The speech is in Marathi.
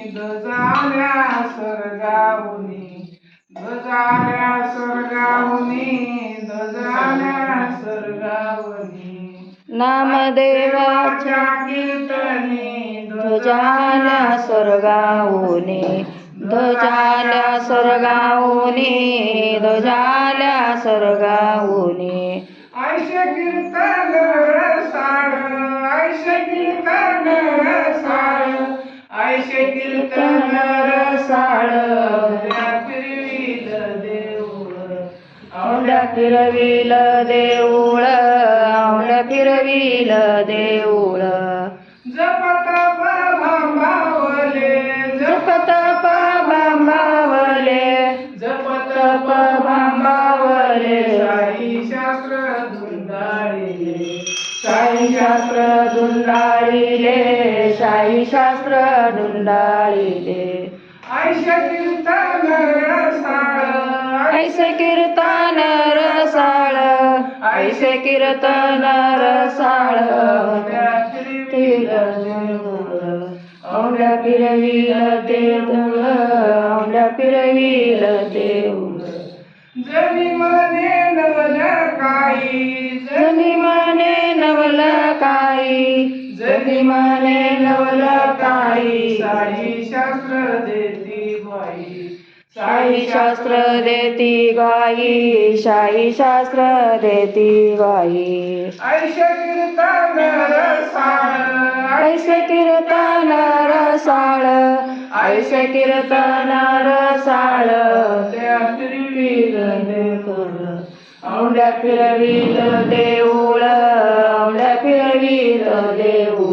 ध्वजाल्या स्वर्गाहुनी ध्वजाल्या स्वर्गाहुनी ध्वजाल्या स्वर्गाहुनी नामदेवाच्या कीर्तनी ध्वजाल्या स्वर्गाहुनी ध्वजाल्या स्वर्गाहुनी ध्वजाल्या स्वर्गाहुनी ऐशे कीर्तन रसाळ ऐशे कीर्तन रसाळ ऐशे कीर्तन रसाळ फिरविल देऊळ औंढ्या फिरविल देऊळ औंढ्या फिरविल देऊळ जपत भांबावले जपत भांबावले जपत भांबावले शाही शास्त्र धुंडाळिले शाही शास्त्र धुंडाळिले शाही शास्त्र धुंडाळिले ऐशे कीर्तन रसाळ ऐसे कीर्तन रसाळ ऐसे कीर्तन रसाळ औंढ्या फिरविल देऊळ औंढ्या फिरविल देऊळ जनी मने नवल काही जनी माने नवल काही जनी माने नवल काही शाही शास्त्र देती बाई शाही शास्त्र देती गाई शाही शास्त्र देती गाई ऐशे कीर्तन रसाळ ऐसे कीर्तन रसाळ ऐसे कीर्तन रसाळ औंढ्या फिरविल देऊळ औंढ्या फिरविल देऊळ